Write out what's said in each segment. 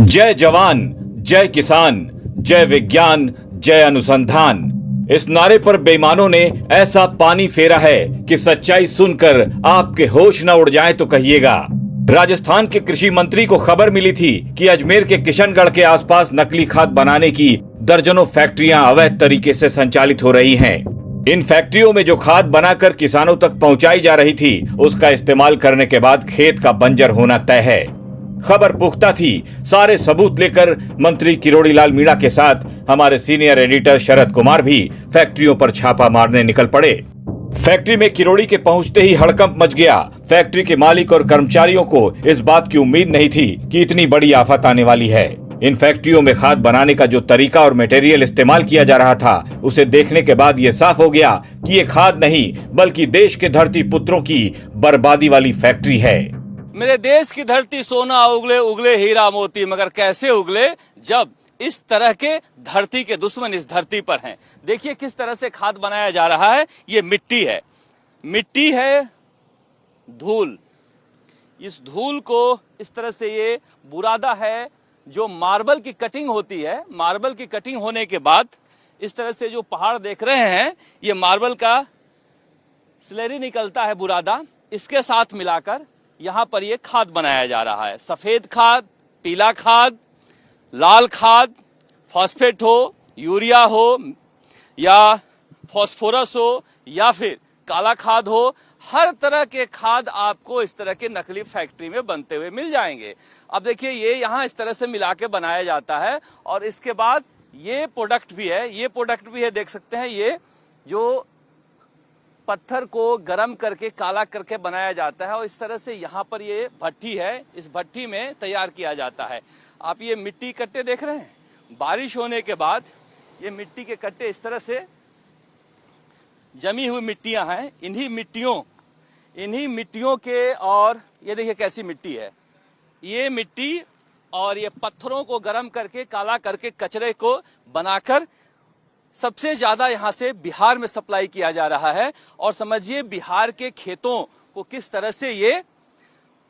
जय जवान, जय किसान, जय विज्ञान, जय अनुसंधान। इस नारे पर बेईमानों ने ऐसा पानी फेरा है कि सच्चाई सुनकर आपके होश न उड़ जाएं तो कहिएगा। राजस्थान के कृषि मंत्री को खबर मिली थी कि अजमेर के किशनगढ़ के आसपास नकली खाद बनाने की दर्जनों फैक्ट्रियां अवैध तरीके से संचालित हो रही हैं। इन फैक्ट्रियों में जो खाद बनाकर किसानों तक पहुंचाई जा रही थी, उसका इस्तेमाल करने के बाद खेत का बंजर होना तय है। खबर पुख्ता थी। सारे सबूत लेकर मंत्री किरोड़ी लाल मीणा के साथ हमारे सीनियर एडिटर शरद कुमार भी फैक्ट्रियों पर छापा मारने निकल पड़े। फैक्ट्री में किरोड़ी के पहुंचते ही हड़कंप मच गया। फैक्ट्री के मालिक और कर्मचारियों को इस बात की उम्मीद नहीं थी कि इतनी बड़ी आफत आने वाली है। इन फैक्ट्रियों में खाद बनाने का जो तरीका और मटेरियल इस्तेमाल किया जा रहा था, उसे देखने के बाद ये साफ हो गया कि ये खाद नहीं बल्कि देश के धरती पुत्रों की बर्बादी वाली फैक्ट्री है। मेरे देश की धरती सोना उगले उगले हीरा मोती, मगर कैसे उगले जब इस तरह के धरती के दुश्मन इस धरती पर हैं। देखिए किस तरह से खाद बनाया जा रहा है। ये मिट्टी है धूल। इस धूल को इस तरह से ये बुरादा है जो मार्बल की कटिंग होती है। मार्बल की कटिंग होने के बाद इस तरह से जो पहाड़ देख रहे हैं, ये मार्बल का स्लरी निकलता है बुरादा। इसके साथ मिलाकर यहाँ पर ये खाद बनाया जा रहा है। सफेद खाद, पीला खाद, लाल खाद, फॉस्फेट हो, यूरिया हो या फॉस्फोरस हो या फिर काला खाद हो, हर तरह के खाद आपको इस तरह के नकली फैक्ट्री में बनते हुए मिल जाएंगे। अब देखिए ये यहाँ इस तरह से मिला के बनाया जाता है और इसके बाद ये प्रोडक्ट भी है, देख सकते हैं। ये जो पत्थर को गर्म करके काला करके बनाया जाता है और इस तरह से यहाँ पर ये भट्टी है, इस भट्टी में तैयार किया जाता है। आप ये मिट्टी कट्टे देख रहे हैं। बारिश होने के बाद ये मिट्टी के कट्टे इस तरह से जमी हुई मिट्टियां हैं। इन्हीं मिट्टियों के, और ये देखिए कैसी मिट्टी है। ये मिट्टी और ये पत्थरों को गर्म करके काला करके कचरे को बनाकर सबसे ज्यादा यहाँ से बिहार में सप्लाई किया जा रहा है। और समझिए बिहार के खेतों को किस तरह से ये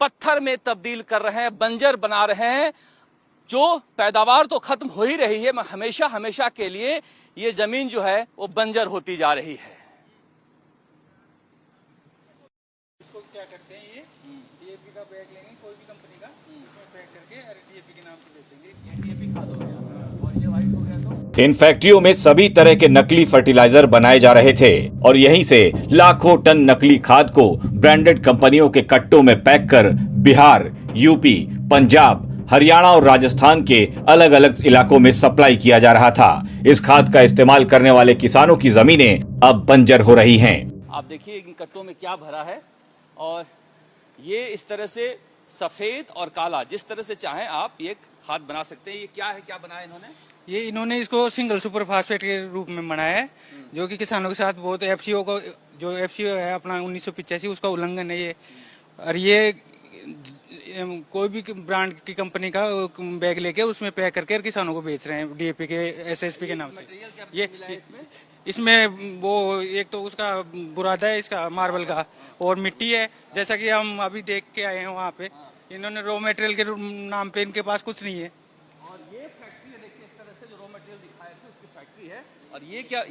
पत्थर में तब्दील कर रहे हैं, बंजर बना रहे हैं। जो पैदावार तो खत्म हो ही रही है, हमेशा के लिए ये जमीन जो है वो बंजर होती जा रही है। इसको क्या करते हैं, ये डीएपी का बैग लेंगे कोई भी कंपनी का, इसमें पैक करके डीएपी के नाम से बेचेंगे। ये डीएपी खाद हो गया और ये वाइट हो गया। तो इन फैक्ट्रियों में सभी तरह के नकली फर्टिलाइजर बनाए जा रहे थे और यहीं से लाखों टन नकली खाद को ब्रांडेड कंपनियों के कट्टों में पैक कर बिहार, यूपी, पंजाब, हरियाणा और राजस्थान के अलग अलग इलाकों में सप्लाई किया जा रहा था। इस खाद का इस्तेमाल करने वाले किसानों की जमीनें अब बंजर हो रही हैं। आप देखिए इन कट्टों में क्या भरा है और ये इस तरह से सफेद और काला, जिस तरह से चाहें आप ये खाद बना सकते हैं। ये क्या है, क्या बनाया इन्होंने? ये इन्होंने इसको सिंगल सुपर फास्फेट के रूप में बनाया है, जो कि किसानों के साथ बहुत एफसीओ को, जो एफसीओ है अपना 1985 उसका उल्लंघन है ये। और ये कोई भी ब्रांड की कंपनी का बैग लेके उसमें पैक करके किसानों को बेच रहे हैं डीएपी के एसएसपी के नाम से। ये इसमें वो एक तो उसका बुरादा है, इसका मार्बल का, और मिट्टी है। जैसा कि हम अभी देख के आए हैं वहाँ पे, इन्होंने रॉ मटेरियल के नाम पे इनके पास कुछ नहीं है। और ये फैक्ट्री है, देखिए इस तरह से जो रॉ मटेरियल दिखाया था उसकी फैक्ट्री है। और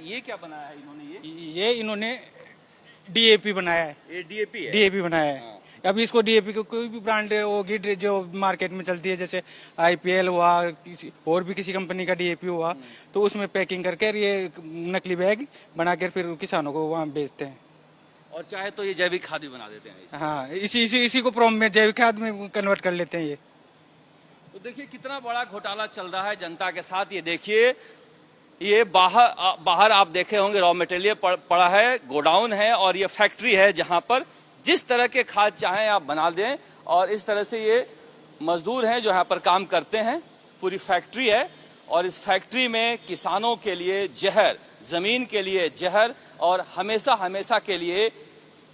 ये क्या बनाया है इन्होंने? ये इन्होंने डीएपी बनाया है। ये डीएपी है, डीएपी बनाया है। अभी इसको डीएपी को कोई भी ब्रांड होगी जो मार्केट में चलती है, जैसे आईपीएल हुआ, और भी किसी कंपनी का डीएपी हुआ, तो उसमें पैकिंग करके ये नकली बैग बनाकर फिर किसानों को वहाँ बेचते हैं। और चाहे तो ये जैविक खाद भी बना देते हैं। हाँ, इसी को प्रॉम में जैविक खाद में कन्वर्ट कर लेते हैं ये। तो देखिए कितना बड़ा घोटाला चल रहा है जनता के साथ। ये देखिए ये बाहर आप देखे होंगे रॉ मटेरियल पड़ा है, गोडाउन है और ये फैक्ट्री है जहां पर जिस तरह के खाद चाहें आप बना दें। और इस तरह से ये मजदूर हैं जो यहाँ पर काम करते हैं। पूरी फैक्ट्री है और इस फैक्ट्री में किसानों के लिए जहर, जमीन के लिए जहर और हमेशा के लिए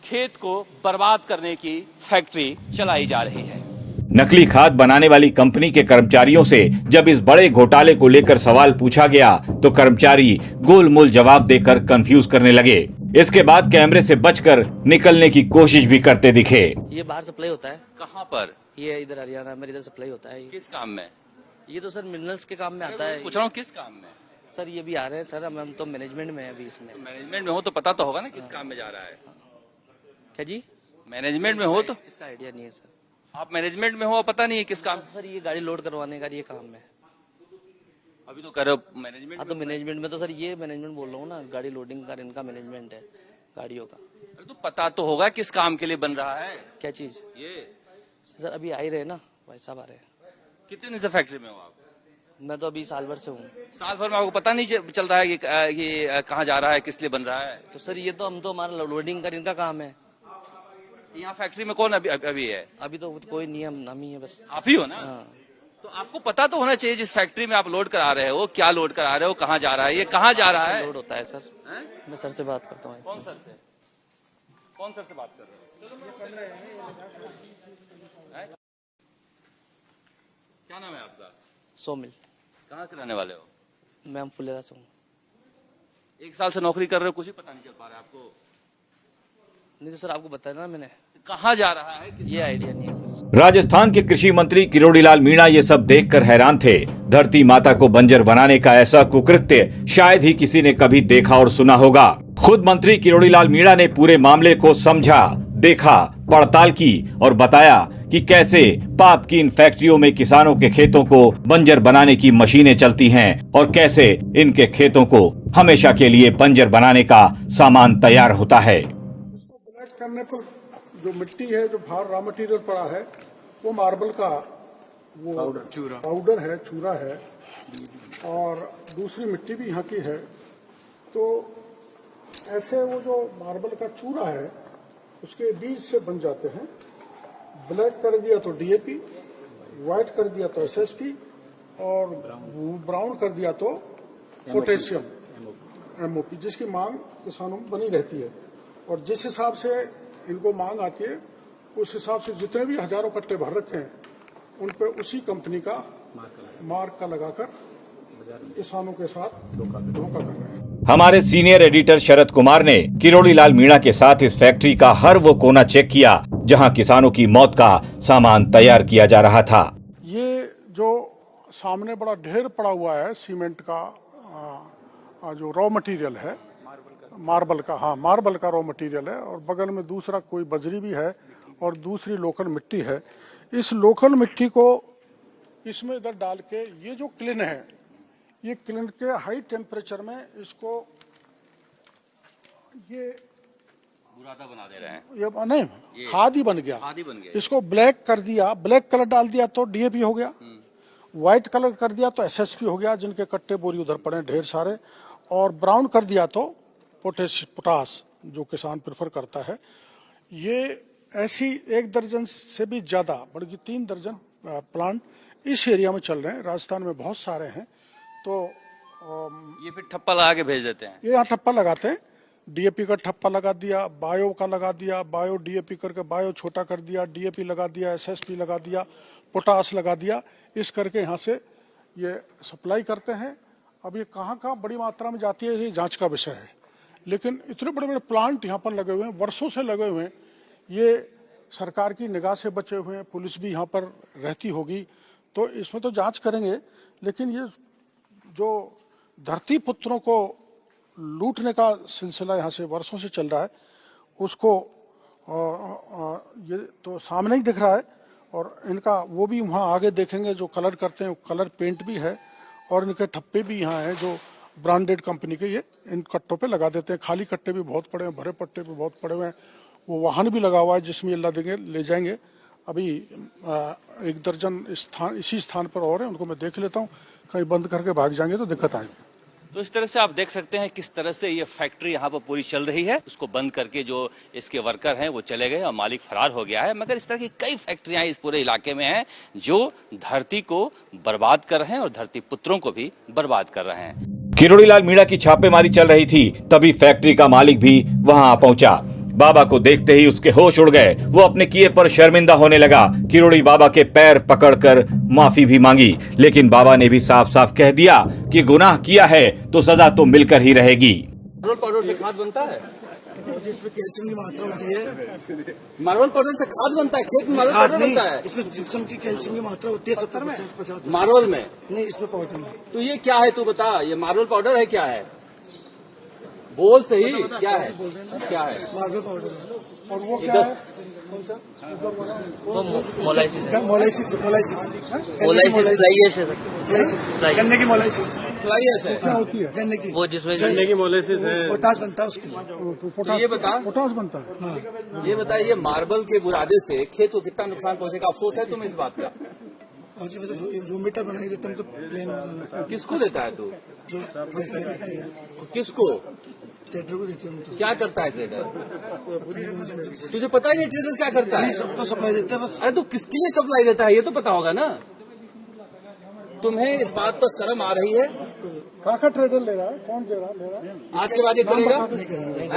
खेत को बर्बाद करने की फैक्ट्री चलाई जा रही है। नकली खाद बनाने वाली कंपनी के कर्मचारियों से जब इस बड़े घोटाले को लेकर सवाल पूछा गया तो कर्मचारी गोलमोल जवाब देकर कंफ्यूज करने लगे। इसके बाद कैमरे से बचकर निकलने की कोशिश भी करते दिखे। ये बाहर सप्लाई होता है। कहाँ पर? ये इधर हरियाणा में इधर सप्लाई होता है। किस काम में? ये तो सर मिनरल्स के काम में आता है। पूछ रहा हूँ किस काम में? सर ये भी आ रहे हैं सर, हम तो मैनेजमेंट में है अभी इसमें। मैनेजमेंट में हो तो पता तो होगा ना किस काम में जा रहा है। क्या जी? मैनेजमेंट में हो तो इसका आइडिया नहीं है सर। आप मैनेजमेंट में हो, पता नहीं है किस काम। सर ये गाड़ी लोड करवाने का ये काम है। अभी तो कर रहे हो मैनेजमेंट। हाँ तो मैनेजमेंट में तो सर ये मैनेजमेंट बोल रहा हूँ ना, गाड़ी लोडिंग का इनका मैनेजमेंट है गाड़ियों का। अरे तो पता तो होगा किस काम के लिए बन रहा है क्या चीज? ये। सर अभी आ ही रहे ना, भाई साहब आ रहे हैं। कितने दिन से फैक्ट्री में हो आप? मैं तो अभी साल भर से हूँ। साल भर में आपको पता नहीं चल रहा है कि ये कहाँ जा रहा है, किस लिए बन रहा है? तो सर ये तो हम तो हमारा लोडिंग का इनका काम है। यहाँ फैक्ट्री में कौन अभी है? अभी तो कोई नहीं, हम ही है बस। आप ही हो ना? हाँ। तो आपको पता तो होना चाहिए जिस फैक्ट्री में आप लोड करा रहे हो, क्या लोड करा रहे हो, कहाँ जा रहा है, ये कहाँ जा रहा है? लोड होता है सर। हैं? मैं सर से बात करता हूँ। कौन सर से? कौन सर से बात कर रहे हो? हैं? क्या नाम है आपका? सोमिल। कहाँ के रहने वाले हो? मैं हम फुलेरा से हूँ। 1 साल से नौकरी कर रहे हो, कुछ ही पता नहीं चल पा रहा है आपको? नहीं तो सर आपको बताया ना मैंने, कहाँ जा रहा है, ये आइडिया नहीं है सर। राजस्थान के कृषि मंत्री किरोड़ीलाल मीणा ये सब देखकर हैरान थे। धरती माता को बंजर बनाने का ऐसा कुकृत्य शायद ही किसी ने कभी देखा और सुना होगा। खुद मंत्री किरोड़ीलाल मीणा ने पूरे मामले को समझा, देखा, पड़ताल की और बताया कि कैसे पाप की इन फैक्ट्रियों में किसानों के खेतों को बंजर बनाने की मशीनें चलती हैं और कैसे इनके खेतों को हमेशा के लिए बंजर बनाने का सामान तैयार होता है। ब्लैक करने पर जो मिट्टी है, जो बाहर रॉ मटेरियल पड़ा है, वो मार्बल का वो पाउडर है, चूरा है, और दूसरी मिट्टी भी यहाँ की है। तो ऐसे वो जो मार्बल का चूरा है उसके बीज से बन जाते हैं। ब्लैक कर दिया तो डीएपी, व्हाइट कर दिया तो एसएसपी, और ब्राउन कर दिया तो पोटेशियम एमओपी, जिसकी मांग किसानों में बनी रहती है। और जिस हिसाब से इनको मांग आती है उस हिसाब से जितने भी हजारों कट्टे भर रखे हैं उन पे उसी कंपनी का मार्क का लगाकर किसानों के साथ धोखा कर रहे हैं। हमारे सीनियर एडिटर शरद कुमार ने किरोड़ीलाल मीणा के साथ इस फैक्ट्री का हर वो कोना चेक किया जहां किसानों की मौत का सामान तैयार किया जा रहा था। ये जो सामने बड़ा ढेर पड़ा हुआ है सीमेंट का, जो रॉ मटेरियल है मार्बल का, हाँ मार्बल का रॉ मटेरियल है, और बगल में दूसरा कोई बजरी भी है और दूसरी लोकल मिट्टी है। इस लोकल मिट्टी को इसमें इधर डाल के ये जो क्लिन है, ये क्लिन के हाई टेम्परेचर में इसको ये बुरादा बना दे रहे हैं। ये नहीं, खाद ही बन गया। खाद ही बन गया। इसको ब्लैक कर दिया, ब्लैक कलर डाल दिया तो डीएपी हो गया, व्हाइट कलर कर दिया तो एसएसपी हो गया, जिनके कट्टे बोरी उधर पड़े ढेर सारे, और ब्राउन कर दिया तो पोटास, जो किसान प्रेफर करता है। ये ऐसी 1 दर्जन से भी ज्यादा, बल्कि 3 दर्जन प्लांट इस एरिया में चल रहे हैं। राजस्थान में बहुत सारे हैं। तो ये फिर ठप्पा लगा के भेज देते हैं। ये यहाँ ठप्पा लगाते हैं, डीएपी का ठप्पा लगा दिया, बायो का लगा दिया, बायो डीएपी करके बायो छोटा कर दिया, डीएपी लगा दिया, एसएसपी लगा दिया, पोटास लगा दिया, इस करके यहाँ से ये सप्लाई करते हैं। अब ये कहाँ कहाँ बड़ी मात्रा में जाती है ये जांच का विषय है, लेकिन इतने बड़े बड़े प्लांट यहाँ पर लगे हुए हैं, वर्षों से लगे हुए हैं। ये सरकार की निगाह से बचे हुए हैं, पुलिस भी यहाँ पर रहती होगी, तो इसमें तो जांच करेंगे। लेकिन ये जो धरती पुत्रों को लूटने का सिलसिला यहाँ से वर्षों से चल रहा है, उसको ये तो सामने ही दिख रहा है। और इनका वो भी वहाँ आगे देखेंगे, जो कलर करते हैं कलर पेंट भी है, और इनके ठप्पे भी यहाँ हैं जो ब्रांडेड कंपनी के, ये इन कट्टों पे लगा देते हैं। खाली कट्टे भी बहुत पड़े हैं, भरे पट्टे भी बहुत पड़े हुए हैं। वो वाहन भी लगा हुआ है जिसमें ये लदेंगे, ले जाएंगे। अभी 1 दर्जन इसी स्थान पर और है, उनको मैं देख लेता हूँ, कहीं बंद करके भाग जाएंगे तो दिक्कत आएगी। तो इस तरह से आप देख सकते हैं किस तरह से ये फैक्ट्री यहाँ पर पूरी चल रही है। उसको बंद करके जो इसके वर्कर हैं वो चले गए और मालिक फरार हो गया है। मगर इस तरह की कई फैक्ट्रियां इस पूरे इलाके में हैं जो धरती को बर्बाद कर रहे हैं और धरती पुत्रों को भी बर्बाद कर रहे हैं। किरोड़ीलाल मीणा की छापेमारी चल रही थी, तभी फैक्ट्री का मालिक भी वहां आ पहुंचा। बाबा को देखते ही उसके होश उड़ गए। वो अपने किए पर शर्मिंदा होने लगा। किरोड़ी बाबा के पैर पकड़कर माफी भी मांगी, लेकिन बाबा ने भी साफ साफ कह दिया कि गुनाह किया है तो सजा तो मिलकर ही रहेगी। पाउडर से खाद बनता है? जिसमें कैल्शियम की मात्रा होती है। मार्बल पाउडर से खाद बनता है, खेत में मार्बल खाद पाउडर नहीं, बनता है इसमें जिप्सम की कैल्शियम की मात्रा होती है 70-50। मार्बल में। नहीं, इसमें पाउडर नहीं। तो ये क्या है तू बता, ये मार्बल पाउडर है क्या है? बोल सही, क्या है? क्या है? मार्बल पाउडर है। और वो क्या है? वो मोलाइसिस है, मोलाइसिस गन्ने की मोलाइसिस फ्लाइस है। क्या होती है? गन्ने की वो जिसमें पोटाश बनता है उसके लिए। तो पोटाश, ये बता। पोटाश बनता है। ये बता, ये मार्बल के बुरादे से खेत को कितना नुकसान पहुंचेगा? अफसोस है तुम्हें इस बात का? और जी जो मीटर बनाई देते हैं तो प्लेन किसको देता है तू? जो किसको? ट्रेडर को देते हैं तो। क्या करता है ट्रेडर? तुझे पता ही नहीं ट्रेडर क्या करता है? सबको सप्लाई देते हैं बस। अरे तो किसके लिए सप्लाई देता है ये तो पता होगा ना। तुम्हें इस बात पर शर्म आ रही है? काका ट्रेडर ले रहा है, कौन ले रहा है? आज के बाद ये करेगा? नहीं।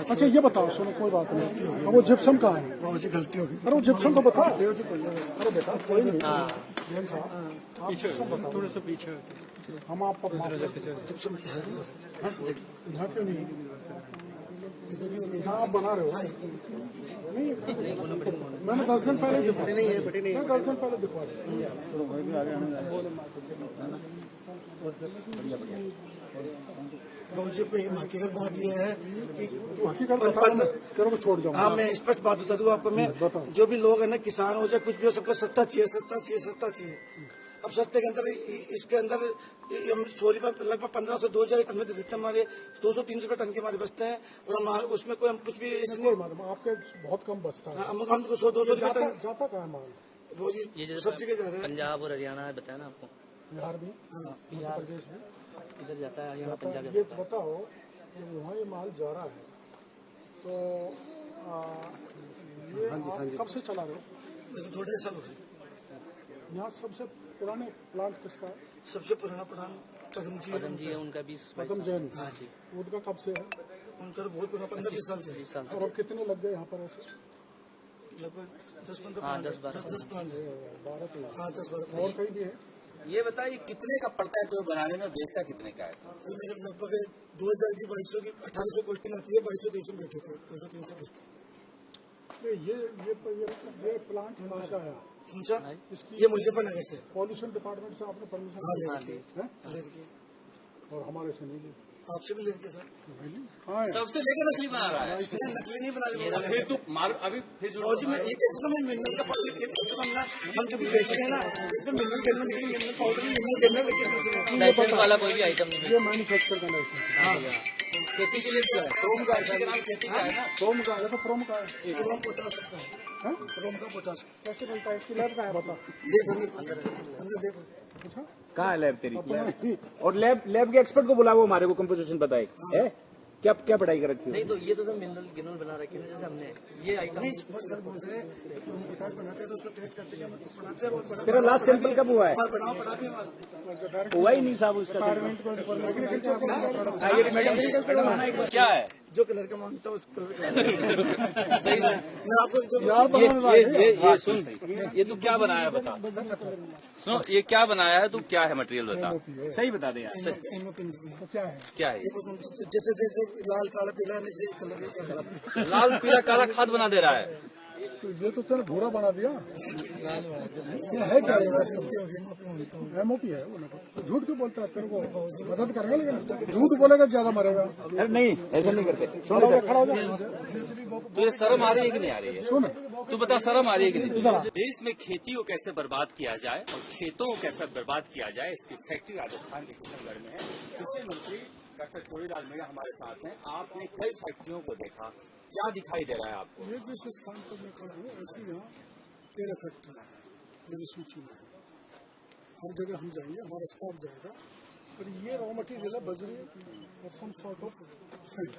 अच्छा ये बताओ, सुनो कोई बात नहीं, अब वो जिप्सम कहाँ है? बहुत सी गलती होगी। अरे वो जिप्सम तो बताओ। अरे बेटा कोई नहीं, जैन साहब आप जिप्सम बताओ। थोड़ा सा पीछे हम आपको जिप्सम यहाँ क्यों नहीं? जहाँ आप बना रहे हो नहीं, मैंने 10 दिन पहले दिखा, 10 दिन पहले दिखवा जी को हकीकत बात यह है कि तेरे को छोड़ जाऊँ। हाँ, मैं स्पष्ट बात बता दूँ आपको। मैं जो भी लोग है ना, किसान हो जाए कुछ भी हो, सबको सत्ता चाहिए, सत्ता चाहिए, सत्ता चाहिए। अब सस्ते के अंदर, इसके अंदर हम छोरी पर लगभग 1500 से 2000 टन में दे देते हैं। हमारे 200-300 रुपए टन के हमारे बचते हैं और हम उसमें कोई हम कुछ भी आपके बहुत कम बचता है। हम 100-200 रुपए टन जाता कहाँ है माल? वो ये जो सब जगह जा रहे हैं। पंजाब और हरियाणा है, बताया ना आपको, बिहार में, मध्य प्रदेश में इधर जाता है, हरियाणा पंजाब ये जाता है। बताओ कि वहाँ ये माल जा रहा है तो ये आप कब से चला रहे हो? थोड़े सब हो गए। यहाँ सबसे पुराने प्लांट किसका है? सबसे पुराना पदम जी है उनका 20 पदम जैन। हाँ जी, उनका कब से है? उनका तो बहुत पुराना 15-20 साल से। 20 साल और अब कितने लग गए यहाँ पर ऐसे? लगभग 10-15। हाँ 10-12 12 हाँ 10-12। और कहीं भी है? ये बताइए कितने का पड़ता है जो बनाने में, बेचता कितने का है? लगभग 2000 की 2200 की 1800 कॉस्टिंग आती है। 2200-300 में बैठे थे, 200-300। ये प्लांट कहाँ से आया? कौन सा? इसकी ये मुजफ्फरनगर से। पॉल्यूशन डिपार्टमेंट से आपने परमिशन ली और हमारे से नहीं ली? आपसे भी लेते सर। हाँ है। सबसे लेकर नकली बना रहा है। नकली नहीं बना रहे। फिर तू मार अभी फिर जुड़। और जी मैं एक इसमें मिनरल का पाउडर हम जो बेच रहे हैं ना, इसमें मिनरल गन्ना नहीं, मिनरल पाउडर नहीं, मिनरल गन्ना लेके बेच रहे हैं। लाइसेंस वाला कोई भी आइटम नहीं ये मैन्युफैक्चर का लाइसेंस खेती के लिए क्या है? क्रोम का इसी के नाम खेती का है ना। क्रोम का है, तो क्रोम का है। क्रोम पोटास का है। क्रोम का पोटास कैसे बनता है? इसकी लैब का है, बता। अंदर देखो। अच्छा कहाँ है लैब तेरी? और लैब के एक्सपर्ट को बुलाओ, हमारे को कंपोजिशन बताए है। क्या क्या पढ़ाई कर रखी नहीं, तो ये तो सब मिनरल गिनल बना रखे हैं जैसे हमने ये आइटम। नहीं सर बोल रहे हैं पोटास बनाते हैं तो उसको टेस्ट करते हैं, मतलब बनाते हैं वो तेरा लास्ट सैंपल कब हुआ है? बनाते हुआ ही नहीं साहब उसका sample। क्या है? जो कलर का मांगता है उस कलर का। सही है। मैं आपको ये सुन, ये तू क्या बनाया है बता। सुनो, ये क्या बनाया है तू, क्या है मटेरियल बता। सही बता दे यार। तो क्या है? क्या है? जैसे जैसे लाल काला पीला नहीं से कलर लाल पीला काला खाद बना दे रहा है। तो ये तो तेरा भूरा बना दिया। ये है क्या? एमओपी है वो। तो झूठ क्यों बोलता है? तेरे को मदद करेगा, लेकिन झूठ बोलेगा ज्यादा मरेगा। अरे नहीं, ऐसा नहीं करते। खड़ा हो जा। तो ये शर्म आ रही है कि नहीं आ रही है? सुन, तू बता, शर्म आ रही है कि नहीं? देश में खेती को कैसे बर्बाद किया जाए और खेतों को कैसे बर्बाद किया जाए, इसकी फैक्ट्री राजस्थान के किशनगढ़ में है। कृषि मंत्री डॉक्टर चोरीलाल मीणा हमारे साथ हैं। आपने कई फैक्ट्रियों को देखा, क्या दिखाई दे रहा है आपको? ये जिस स्थान पर मैं खड़ा हूँ ऐसी यहाँ 13 फैक्ट्री मेरी सूची में है। हर जगह हम जाएंगे, हमारा स्टाफ जाएगा। और ये रॉ मटेरियल है बजरी और सम सॉर्ट ऑफ सीड।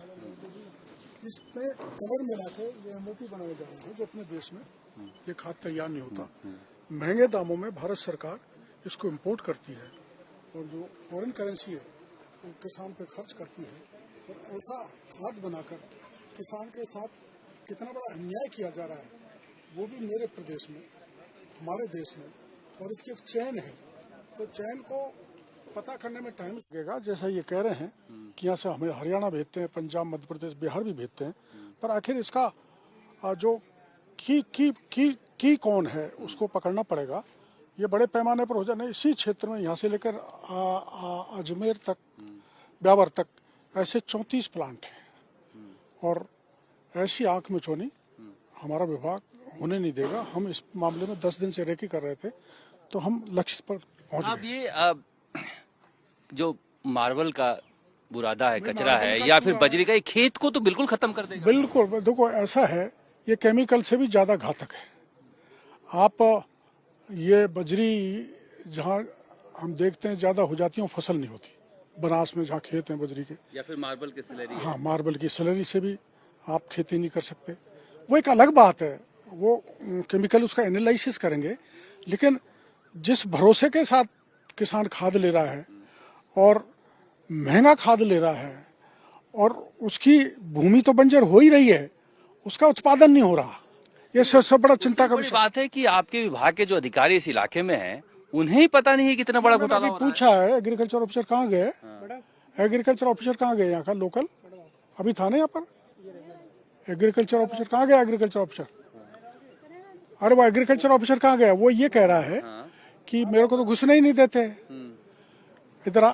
इसमें कवर मिला के ये एमओपी बनाए जा रहे हैं जो अपने देश में ये खाद तैयार नहीं होता। महंगे दामों में भारत सरकार इसको इम्पोर्ट करती है और जो फॉरेन करेंसी है वो किसान पे खर्च करती है। और ऐसा खाद बनाकर किसान के साथ कितना बड़ा अन्याय किया जा रहा है वो भी मेरे प्रदेश में, हमारे देश में। और इसकी एक चैन है, तो चैन को पता करने में टाइम लगेगा। जैसा ये कह रहे हैं कि यहाँ से हमें हरियाणा भेजते हैं, पंजाब, मध्य प्रदेश, बिहार भी भेजते हैं, पर आखिर इसका जो की कौन है उसको पकड़ना पड़ेगा। ये बड़े पैमाने पर हो जाए। नहीं, इसी क्षेत्र में यहाँ से लेकर अजमेर तक, ब्यावर तक ऐसे 34 प्लांट हैं और ऐसी आंख में चोनी हमारा विभाग होने नहीं देगा। हम इस मामले में 10 दिन से रेकी कर रहे थे, तो हम लक्ष्य पर पहुंच अब गए। ये जो मार्बल का बुरादा है, कचरा है, या फिर बजरी का, ये खेत को तो बिल्कुल खत्म कर देगा। बिल्कुल, देखो ऐसा है, ये केमिकल से भी ज्यादा घातक है। आप ये बजरी जहाँ हम देखते हैं ज्यादा हो जाती है, फसल नहीं होती। बनास में जहाँ खेत हैं बजरी के, या फिर मार्बल की स्लरी। हाँ, मार्बल की स्लरी से भी आप खेती नहीं कर सकते। वो एक अलग बात है, वो केमिकल उसका एनालिसिस करेंगे, लेकिन जिस भरोसे के साथ किसान खाद ले रहा है और महंगा खाद ले रहा है और उसकी भूमि तो बंजर हो ही रही है, उसका उत्पादन नहीं हो रहा, ये सबसे बड़ा चिंता का बड़ी विषय। बात है कि आपके विभाग के जो अधिकारी इस इलाके में हैं, उन्हें ही पता नहीं है कितना बड़ा घोटाला हो रहा है। पूछा है, एग्रीकल्चर ऑफिसर कहाँ गए? एग्रीकल्चर ऑफिसर कहाँ गए यहाँ का लोकल? अभी था ना यहाँ पर एग्रीकल्चर ऑफिसर कहाँ गया? एग्रीकल्चर ऑफिसर, अरे वो एग्रीकल्चर ऑफिसर कहाँ गया? वो ये कह रहा है कि मेरे को तो घुसने ही नहीं देते। इधर आ,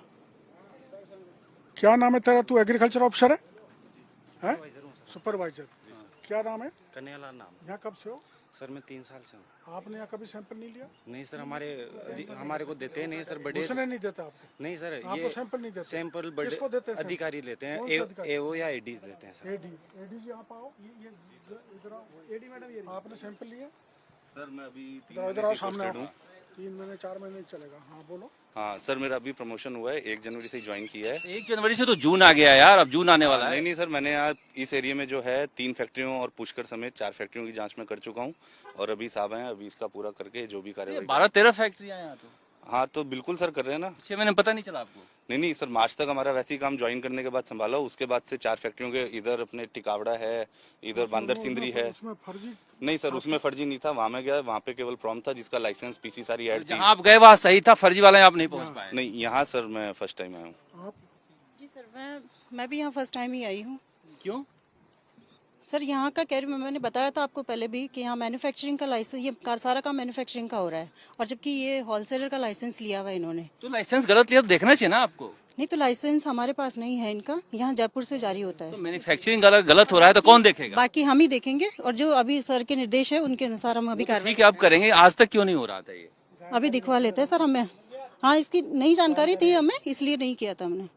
क्या नाम है तेरा? तू एग्रीकल्चर ऑफिसर है? सुपरवाइजर। क्या नाम है? कन्हैयालाल नाम। यहाँ कब से हो? सर मैं 3 साल से हूँ। आपने यहाँ कभी सैंपल नहीं लिया? नहीं सर, हमारे को देते हैं नहीं सर, बड़े घुसने नहीं देता आपको? नहीं सर, आपको ये सैंपल नहीं देते? सैंपल किसको देते बड़े हैं? अधिकारी लेते हैं, कौन से अधिकारी? एओ या एडी लेते हैं सर। एडी जी आप आओ, ये इधर आओ। एडी मैडम, ये आपने सैंपल लिया? सर मैं अभी इधर आओ, सामने आओ। 3 महीने 4 महीने चलेगा। हाँ बोलो। हाँ सर, मेरा अभी प्रमोशन हुआ है, 1 जनवरी से ज्वाइन किया है। 1 जनवरी से तो जून आ गया यार, अब जून आने वाला है। नहीं सर, मैंने यहाँ इस एरिया में जो है 3 फैक्ट्रियों और पुष्कर समेत 4 फैक्ट्रियों की जांच में कर चुका हूँ, और अभी साहब हैं, अभी इसका पूरा करके जो भी कार्यवाही। 12-13 फैक्ट्रियां हैं यहाँ तो। हाँ तो बिल्कुल सर कर रहे हैं ना। 6 महीने पता नहीं चला आपको? नहीं सर, मार्च तक हमारा वैसे ही काम ज्वाइन करने के बाद संभाला, उसके बाद से 4 फैक्ट्रियों के, इधर अपने टिकावड़ा है, इधर बांदर सिंदरी है। उसमें फर्जी? नहीं सर, उसमें फर्जी नहीं था। वहाँ में गया, वहाँ पे केवल प्रॉम था जिसका लाइसेंस पीसी सारी ऐड थी। जहाँ आप गए वहाँ सही था, फर्जी वाले आप नहीं पहुँच पाए? नहीं, यहाँ सर मैं फर्स्ट टाइम आया हूँ। जी सर, मैं भी यहाँ फर्स्ट टाइम ही आई हूँ। क्यों सर, यहाँ का मैंने बताया था आपको पहले भी कि यहाँ मैन्युफैक्चरिंग का लाइसेंस, ये सारा काम मैन्युफैक्चरिंग का हो रहा है, और जबकि ये होलसेलर का लाइसेंस लिया हुआ है इन्होंने। तो लाइसेंस गलत लिया तो देखना चाहिए ना आपको। नहीं, तो लाइसेंस हमारे पास नहीं है इनका, यहाँ जयपुर से जारी होता तो है। मैन्युफैक्चरिंग गलत हो रहा है तो कौन देखेगा? बाकी हम ही देखेंगे, और जो अभी सर के निर्देश है उनके अनुसार हम अभी कार्रवाई। ठीक है, अब करेंगे। आज तक क्यों नहीं हो रहा था ये? अभी दिखवा लेते हैं सर हमें। हाँ, इसकी नई जानकारी थी हमें, इसलिए नहीं किया था हमने।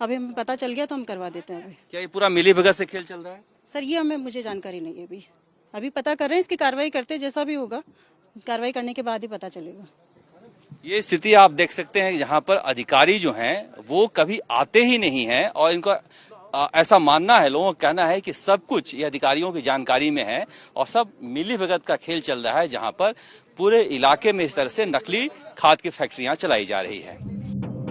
अभी हमें पता चल गया तो हम करवा देते हैं। अभी क्या ये पूरा मिली भगत से खेल चल रहा है? सर ये मुझे जानकारी नहीं है। अभी पता कर रहे हैं, इसकी कार्रवाई करते हैं, जैसा भी होगा कार्रवाई करने के बाद ही पता चलेगा। ये स्थिति आप देख सकते हैं, जहां पर अधिकारी जो हैं वो कभी आते ही नहीं हैं, और इनका ऐसा मानना है, लोगों का कहना है कि सब कुछ ये अधिकारियों की जानकारी में है, और सब मिली भगत का खेल चल रहा है, जहां पर पूरे इलाके में इस तरह से नकली खाद की फैक्ट्रियां चलाई जा रही है।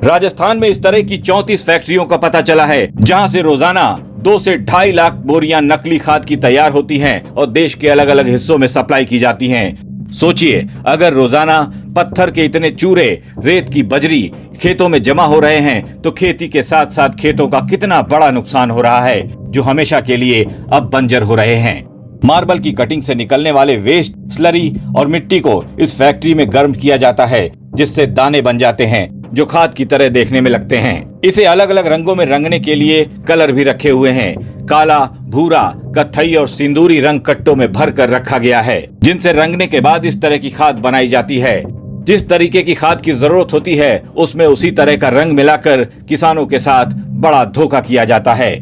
राजस्थान में इस तरह की 34 फैक्ट्रियों का पता चला है, जहां से रोजाना 2 से 2.5 लाख बोरियां नकली खाद की तैयार होती हैं और देश के अलग अलग हिस्सों में सप्लाई की जाती हैं। सोचिए, अगर रोजाना पत्थर के इतने चूरे, रेत की बजरी खेतों में जमा हो रहे हैं, तो खेती के साथ साथ खेतों का कितना बड़ा नुकसान हो रहा है, जो हमेशा के लिए अब बंजर हो रहे हैं। मार्बल की कटिंग से निकलने वाले वेस्ट, स्लरी और मिट्टी को इस फैक्ट्री में गर्म किया जाता है, जिससे दाने बन जाते हैं जो खाद की तरह देखने में लगते हैं। इसे अलग अलग रंगों में रंगने के लिए कलर भी रखे हुए हैं। काला, भूरा, कत्थई और सिंदूरी रंग कट्टों में भर कर रखा गया है, जिनसे रंगने के बाद इस तरह की खाद बनाई जाती है। जिस तरीके की खाद की जरूरत होती है, उसमें उसी तरह का रंग मिलाकर किसानों के साथ बड़ा धोखा किया जाता है।